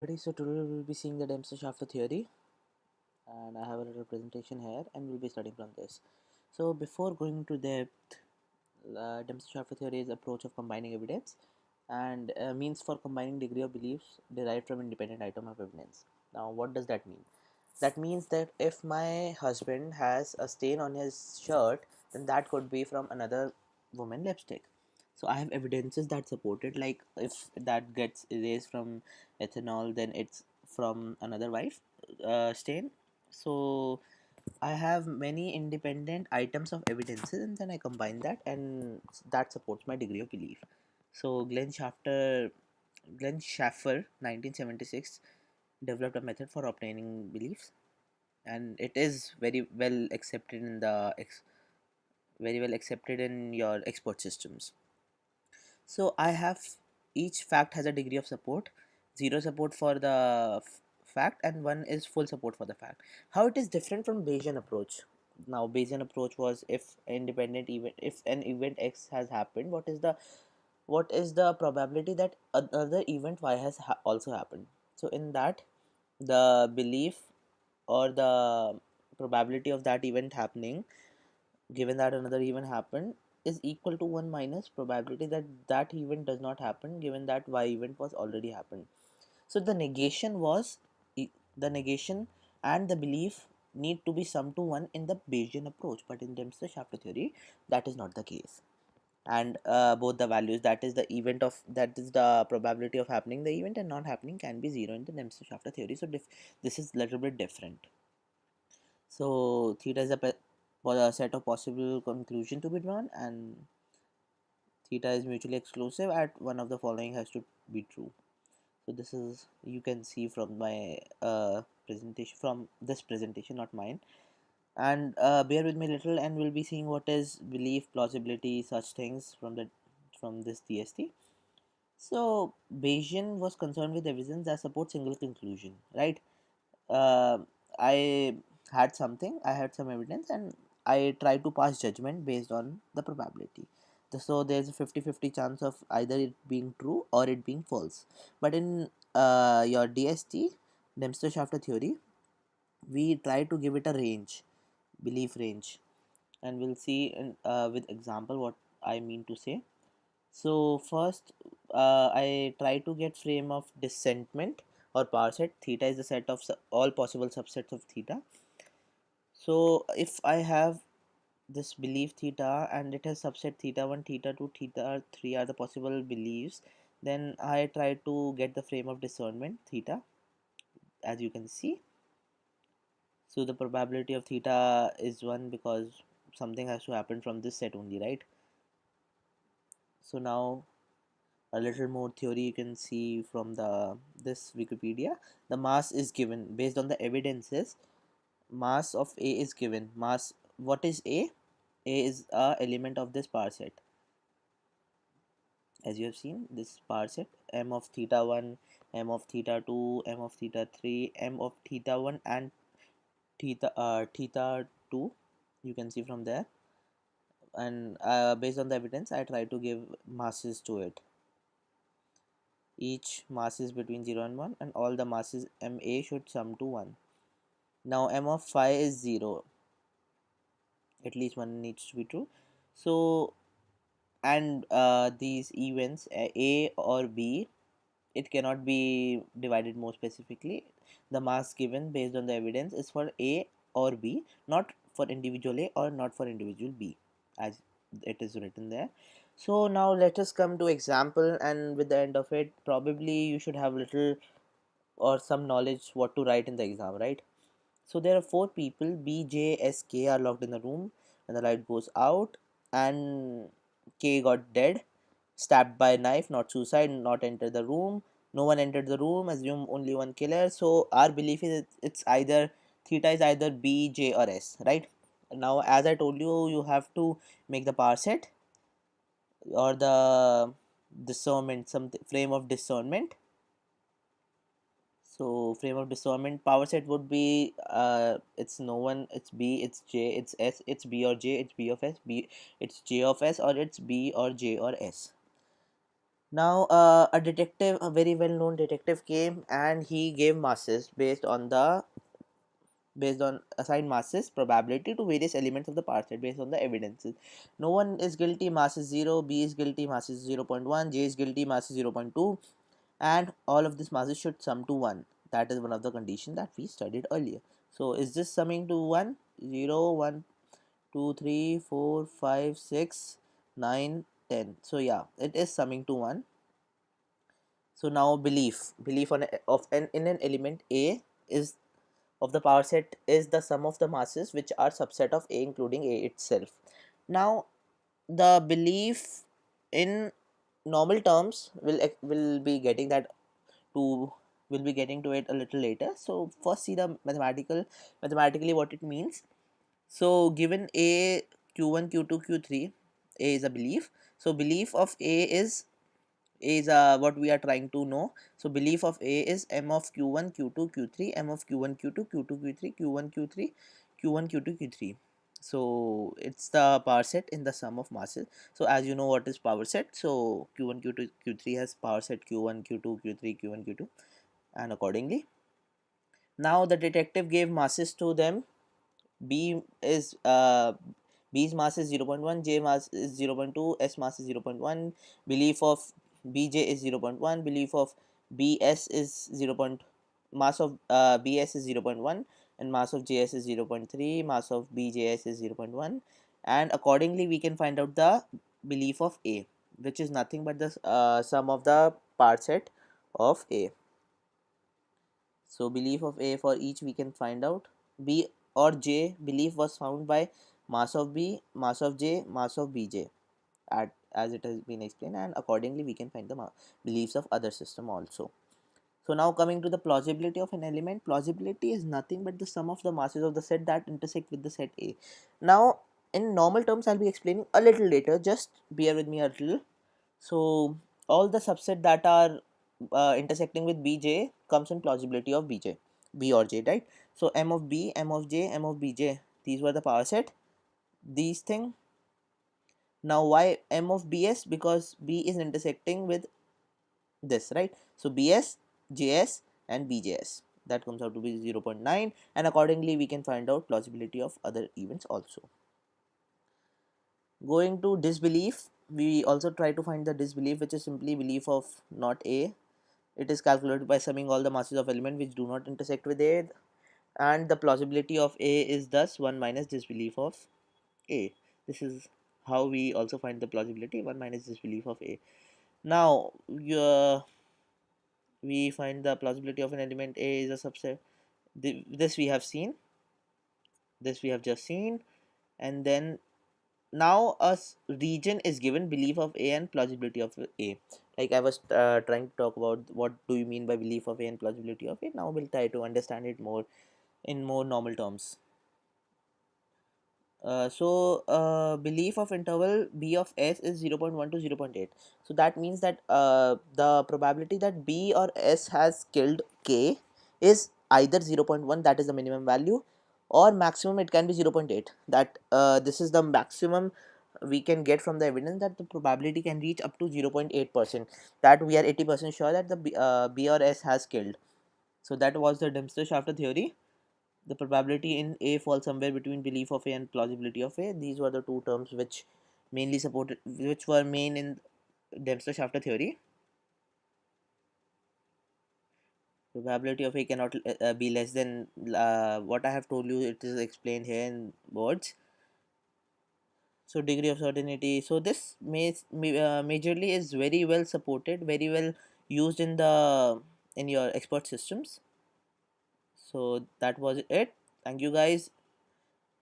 So today we will be seeing the Dempster Shafer theory, and I have a little presentation here, and we'll be studying from this. So before going into depth, Dempster Shafer theory is approach of combining evidence, and means for combining degree of beliefs derived from independent item of evidence. Now, what does that mean? That means that if my husband has a stain on his shirt, then that could be from another woman lipstick. So I have evidences that support it. Like if that gets erased from ethanol, then it's from another wife stain. So I have many independent items of evidences, and then I combine that, and that supports my degree of belief. So Glenn Schaffer, 1976, developed a method for obtaining beliefs, and it is very well accepted in your expert systems. So I have each fact has a degree of support, zero support for the fact, and one is full support for the fact. How it is different from Bayesian approach? Now Bayesian approach was if an event X has happened, what is the probability that another event Y has also happened? So in that, the belief or the probability of that event happening, given that another event happened, is equal to 1 minus probability that that event does not happen, given that Y event was already happened. So the negation and the belief need to be summed to 1 in the Bayesian approach, but in Dempster Shafer theory that is not the case. And both the values, that is the probability of happening the event and not happening, can be 0 in the Dempster Shafer theory. So this is little bit different. So theta is a set of possible conclusion to be drawn, and theta is mutually exclusive at one of the following has to be true. So this is, you can see from my presentation, from this presentation, not mine. And bear with me a little, and we'll be seeing what is belief, plausibility, such things from this DST. So Bayesian was concerned with evidence that supports single conclusion, right? uh, I I had some evidence, and I try to pass judgment based on the probability. So there's a 50-50 chance of either it being true or it being false. But in your DST, Dempster Shafer theory, we try to give it a range, belief range, and we'll see with example what I mean to say. So first, I try to get frame of dissentment or power set. Theta is the set of all possible subsets of theta. So if I have this belief theta and it has subset theta 1, theta 2, theta 3 are the possible beliefs, then I try to get the frame of discernment theta, as you can see. So the probability of theta is 1 because something has to happen from this set only, right? So now a little more theory you can see from the this Wikipedia. The mass is given based on the evidences. Mass of A is given. Mass, what is A? A is a element of this power set, as you have seen this power set, m of theta 1, m of theta 2, m of theta 3, m of theta 1, and theta 2, you can see from there. And based on the evidence I try to give masses to it. Each mass is between 0 and 1, and all the masses ma should sum to 1. Now m of phi is 0, at least one needs to be true. So, and these events a or b, it cannot be divided more specifically. The mass given based on the evidence is for a or b, not for individual a or not for individual b, as it is written there. So now let us come to example, and with the end of it probably you should have little or some knowledge what to write in the exam, right? So there are four people, B, J, S, K are locked in the room and the light goes out, and K got dead, stabbed by a knife, not suicide, not entered the room. No one entered the room, assume only one killer. So our belief is it's either theta is either B, J, or S, right? Now, as I told you, you have to make the power set or the discernment, some frame of discernment. So frame of discernment power set would be it's no one, it's B, it's J, it's S, it's B or J, it's B of S, B, it's J of S, or it's B or J or S. Now, a detective, a very well known detective came and he gave masses based on assigned masses probability to various elements of the part set based on the evidences. No one is guilty, mass is 0, B is guilty, mass is 0.1, J is guilty, mass is 0.2, and all of these masses should sum to 1. That is one of the conditions that we studied earlier. So is this summing to 1? 0, 1, 2, 3, 4, 5, 6, 9, 10. So yeah, it is summing to 1. So now belief on of n in an element A is of the power set is the sum of the masses which are subset of A including A itself. Now the belief in normal terms will be getting that to will be getting to it a little later. So first see the mathematically what it means. So given A, q1, q2, q3, A is a belief. So belief of A is what we are trying to know. So belief of A is m of q1, q2, q3, m of q1, q2, q2, q3, q1, q3, q1, q2, q3. So it's the power set in the sum of masses. So as you know what is power set. So q1, q2, q3 has power set q1, q2, q3, q1, q2, and accordingly. Now the detective gave masses to them. B is B's mass is 0.1, J mass is 0.2, S mass is 0.1, belief of Bj is 0.1, belief of Bs is 0. Mass of Bs is 0.1, and mass of Js is 0.3, mass of Bjs is 0.1, and accordingly we can find out the belief of A, which is nothing but the sum of the part set of A. So belief of A for each we can find out. B or J belief was found by mass of B, mass of J, mass of Bj at as it has been explained, and accordingly we can find the beliefs of other system also. So now coming to the plausibility of an element, plausibility is nothing but the sum of the masses of the set that intersect with the set A. Now in normal terms I'll be explaining a little later, just bear with me a little. So all the subset that are intersecting with Bj comes in plausibility of Bj, B or J, right? So M of B, M of J, M of Bj, these were the power set. These thing. Now why M of Bs? Because B is intersecting with this, right? So Bs, Js, and Bjs. That comes out to be 0.9, and accordingly we can find out plausibility of other events also. Going to disbelief, we also try to find the disbelief, which is simply belief of not A. It is calculated by summing all the masses of element which do not intersect with A, and the plausibility of A is thus 1 minus disbelief of A. This is how we also find the plausibility, 1 minus disbelief of A. Now we find the plausibility of an element A is a subset. This we have seen, this we have just seen, and then now a region is given belief of A and plausibility of A. Like I was trying to talk about what do you mean by belief of A and plausibility of A. Now we'll try to understand it more in more normal terms. Belief of interval B of S is 0.1 to 0.8. So that means that the probability that B or S has killed K is either 0.1, that is the minimum value, or maximum it can be 0.8. That this is the maximum we can get from the evidence, that the probability can reach up to 0.8%. That we are 80% sure that the B or S has killed. So that was the Dempster Shafer theory. The probability in A falls somewhere between belief of A and plausibility of A. These were the two terms which mainly supported, which were main in Dempster Shafer theory. Probability of A cannot be less than what I have told you. It is explained here in words. So degree of certainty. So this majorly is very well supported, very well used in your expert systems. So that was it. Thank you guys.